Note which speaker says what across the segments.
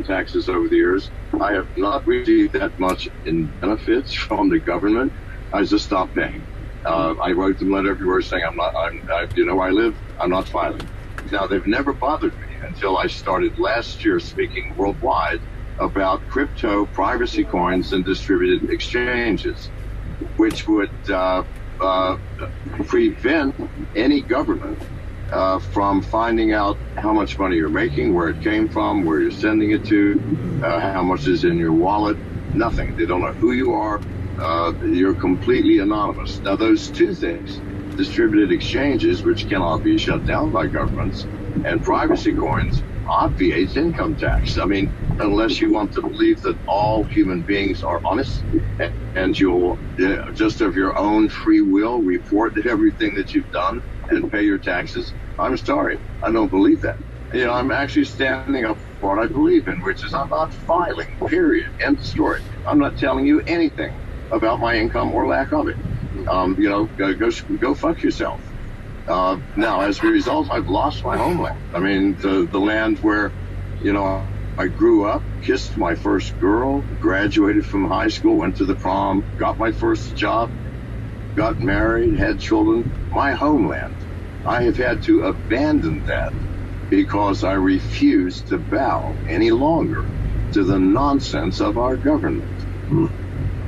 Speaker 1: taxes over the years. I have not received that much in benefits from the government. I just stopped paying. I wrote them a letter everywhere saying you know where I live, I'm not filing. Now, they've never bothered me until I started last year speaking worldwide about crypto privacy coins and distributed exchanges, which would prevent any government from finding out how much money you're making, where it came from, where you're sending it to, how much is in your wallet. Nothing. They don't know who you are. You're completely anonymous. Now, those two things, distributed exchanges, which cannot be shut down by governments, and privacy coins, obviates income tax. I mean, unless you want to believe that all human beings are honest and you'll just of your own free will report everything that you've done and pay your taxes. I'm sorry, I don't believe that. You know, I'm actually standing up for what I believe in, which is I'm not filing, period, end of story. I'm not telling you anything about my income or lack of it. You know, go fuck yourself. Now, as a result, I've lost my homeland. I mean, the land where, you know, I grew up, kissed my first girl, graduated from high school, went to the prom, got my first job, got married, had children. My homeland. I have had to abandon that because I refuse to bow any longer to the nonsense of our government.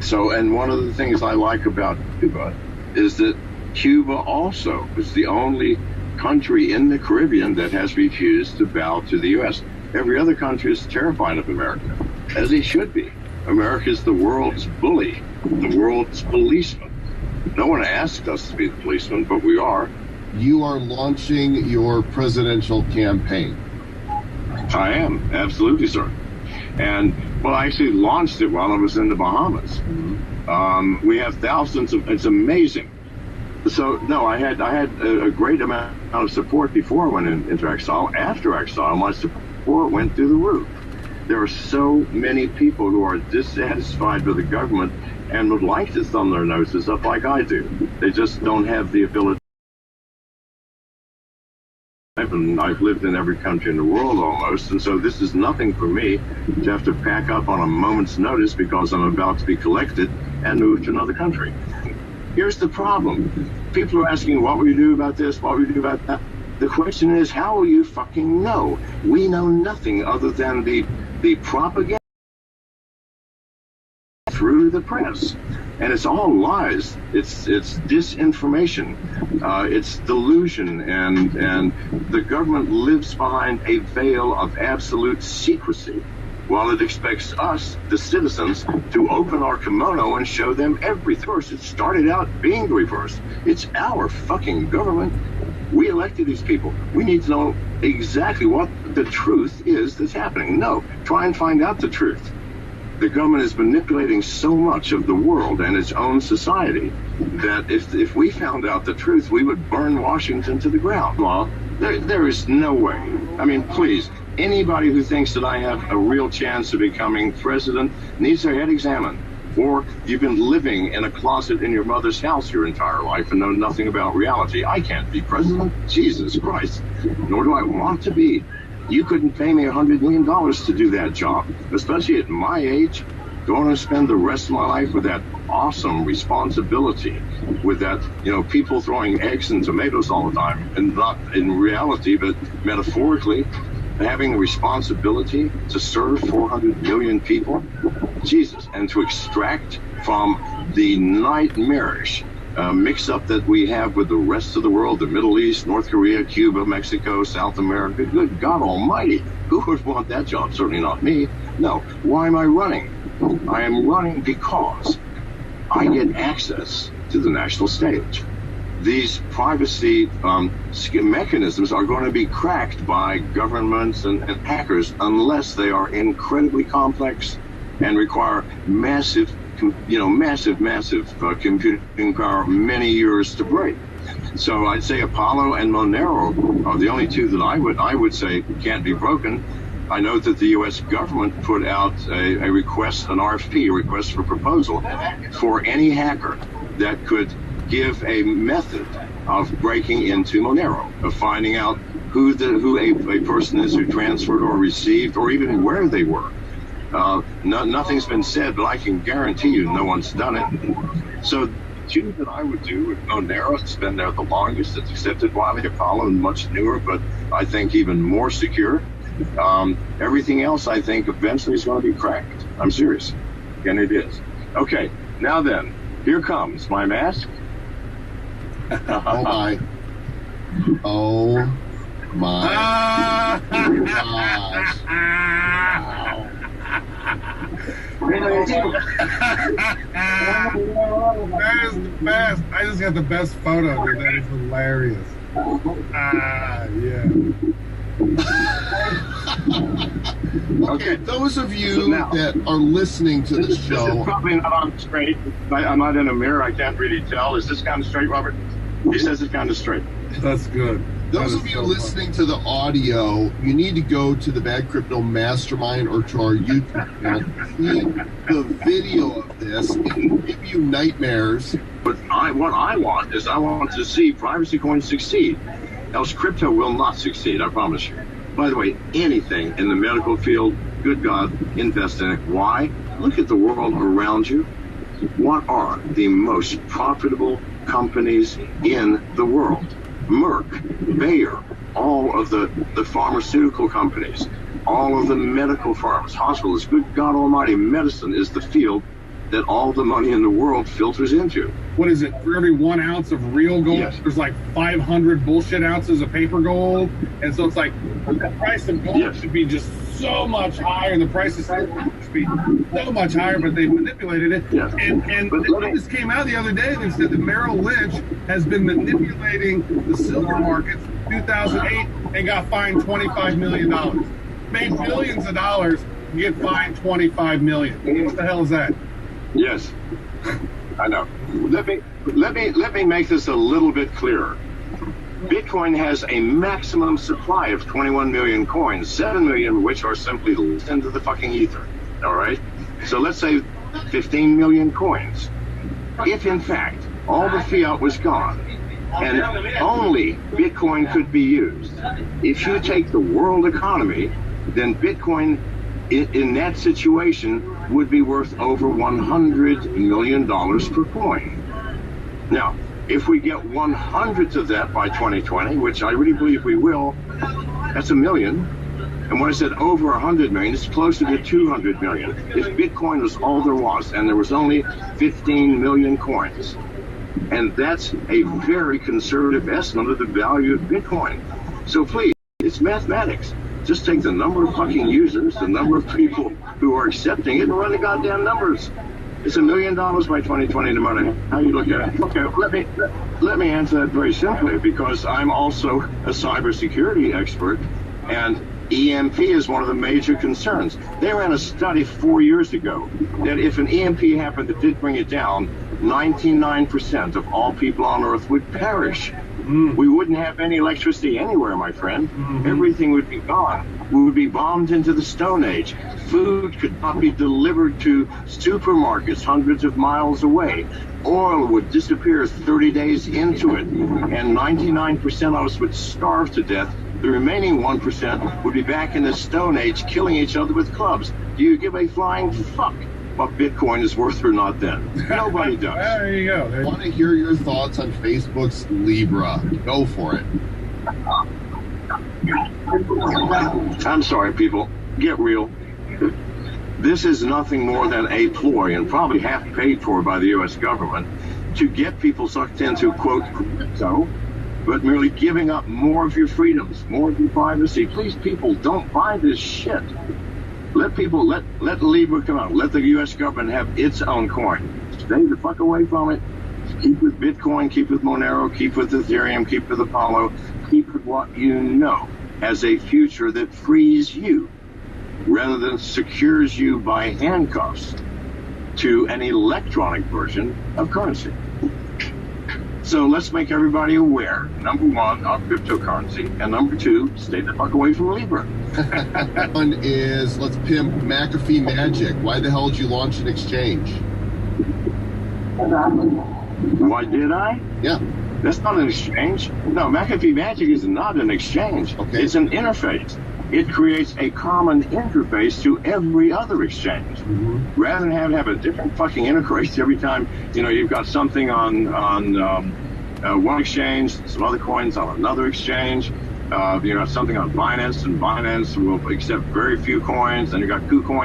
Speaker 1: So, and one of the things I like about Cuba is that Cuba also is the only country in the Caribbean that has refused to bow to the U.S. Every other country is terrified of America, as they should be. America is the world's bully, the world's policeman. No one asked us to be the policeman, but we are.
Speaker 2: You are launching your presidential campaign.
Speaker 1: I am, absolutely, sir. And, well, I actually launched it while I was in the Bahamas. We have thousands of, it's amazing. So, no, I had a great amount of support before I went into exile. After exile, my support went through the roof. There are so many people who are dissatisfied with the government and would like to thumb their noses up like I do. They just don't have the ability. And I've lived in every country in the world almost, and so this is nothing for me to have to pack up on a moment's notice because I'm about to be collected and move to another country. Here's the problem. People are asking, what will you do about this? What will you do about that? The question is, how will you fucking know? We know nothing other than the propaganda through the press. And it's all lies. It's disinformation. It's delusion. And the government lives behind a veil of absolute secrecy while it expects us, the citizens, to open our kimono and show them everything. First, it started out being the reverse. It's our fucking government. We elected these people. We need to know exactly what the truth is that's happening. No, try and find out the truth. The government is manipulating so much of the world and its own society that if we found out the truth, we would burn Washington to the ground. Well, there is no way. I mean, please, anybody who thinks that I have a real chance of becoming president needs their head examined. Or you've been living in a closet in your mother's house your entire life and know nothing about reality. I can't be president. Jesus Christ. Nor do I want to be. You couldn't pay me $100 million to do that job, especially at my age. Don't want to spend the rest of my life with that awesome responsibility, with that, you know, people throwing eggs and tomatoes all the time, and not in reality, but metaphorically, having the responsibility to serve 400 million people. Jesus, and to extract from the nightmarish mix-up that we have with the rest of the world, the Middle East, North Korea, Cuba, Mexico, South America. Good God Almighty, who would want that job? Certainly not me. No. Why am I running? I am running because I get access to the national stage. These privacy mechanisms are going to be cracked by governments and hackers unless they are incredibly complex and require massive computing power, many years to break. So I'd say Apollo and Monero are the only two that I would say can't be broken. I know that the U.S. government put out a request, an RFP, a request for proposal, for any hacker that could give a method of breaking into Monero, of finding out who a person is who transferred or received, or even where they were. Nothing's been said, but I can guarantee you no one's done it. So the two that I would do with Monero, it's been there the longest, it's accepted widely. Apollo, much newer, but I think even more secure. Everything else, I think, eventually is going to be cracked. I'm serious. And it is. Okay, now then, here comes my mask.
Speaker 2: Oh, my. Oh, my gosh. Wow.
Speaker 3: That is the best. I just got the best photo, dude. That is hilarious. Yeah.
Speaker 2: Okay, those of you that are listening to the show.
Speaker 1: This is probably not on straight. I'm not in a mirror. I can't really tell. Is this kind of straight, Robert? He says it's kind of straight.
Speaker 3: That's good.
Speaker 2: Those of you listening to the audio, you need to go to the Bad Crypto Mastermind or to our YouTube channel to see the video of this. It will give you nightmares.
Speaker 1: But what I want is I want to see privacy coins succeed. Else crypto will not succeed, I promise you. By the way, anything in the medical field, good God, invest in it. Why? Look at the world around you. What are the most profitable companies in the world? Merck, Bayer, all of the pharmaceutical companies, all of the medical firms, hospitals. Good God Almighty, medicine is the field that all the money in the world filters into.
Speaker 3: What is it? For every 1 ounce of real gold,
Speaker 1: Yes.
Speaker 3: there's like 500 bullshit ounces of paper gold. And so it's like the price of gold
Speaker 1: Yes.
Speaker 3: should be just so much higher, and the price of silver should be so much higher, but they manipulated it.
Speaker 1: Yes.
Speaker 3: And
Speaker 1: But let me-
Speaker 3: this came out the other day. They said that Merrill Lynch has been manipulating the silver markets since 2008 and got fined $25 million. Made billions of dollars, get fined $25 million. What the hell is that?
Speaker 1: Yes, I know. Let me make this a little bit clearer. Bitcoin has a maximum supply of 21 million coins, 7 million of which are simply lost into the fucking ether. All right? So let's say 15 million coins. If in fact all the fiat was gone and only Bitcoin could be used, if you take the world economy, then Bitcoin in that situation would be worth over $100 million per coin. Now, if we get 100 of that by 2020, which I really believe we will, that's $1 million. And when I said over 100 million, it's closer to 200 million. If Bitcoin was all there was, and there was only 15 million coins, and that's a very conservative estimate of the value of Bitcoin. So please, it's mathematics. Just take the number of fucking users, the number of people who are accepting it, and run the goddamn numbers. It's $1 million by 2020, no matter how you look at it. Okay, let me answer that very simply, because I'm also a cybersecurity expert, and EMP is one of the major concerns. They ran a study 4 years ago that if an EMP happened that did bring it down, 99% of all people on Earth would perish. We wouldn't have any electricity anywhere, my friend. Everything would be gone. We would be bombed into the Stone Age. Food could not be delivered to supermarkets hundreds of miles away. Oil would disappear 30 days into it, and 99% of us would starve to death. The remaining 1% would be back in the Stone Age, killing each other with clubs. Do you give a flying fuck what Bitcoin is worth or not then? Nobody does.
Speaker 3: There you go.
Speaker 2: I want to hear your thoughts on Facebook's Libra. Go for it.
Speaker 1: I'm sorry, people. Get real. This is nothing more than a ploy, and probably half paid for by the U.S. government, to get people sucked into, quote, crypto, but merely giving up more of your freedoms, more of your privacy. Please, people, don't buy this shit. Let Libra come out. Let the U.S. government have its own coin. Stay the fuck away from it. Keep with Bitcoin, keep with Monero, keep with Ethereum, keep with Apollo, keep with what you know has a future that frees you rather than secures you by handcuffs to an electronic version of currency. So let's make everybody aware, number one, of cryptocurrency, and number two, stay the fuck away from Libra.
Speaker 2: One is, let's pimp McAfee Magic. Why the hell did you launch an exchange?
Speaker 1: Why did I?
Speaker 2: Yeah.
Speaker 1: That's not an exchange. No, McAfee Magic is not an exchange.
Speaker 2: Okay.
Speaker 1: It's an interface. It creates a common interface to every other exchange.
Speaker 2: Mm-hmm.
Speaker 1: Rather than have a different fucking interface every time, you've got something on one exchange, some other coins on another exchange. Something on Binance, and Binance will accept very few coins. Then you got KuCoin.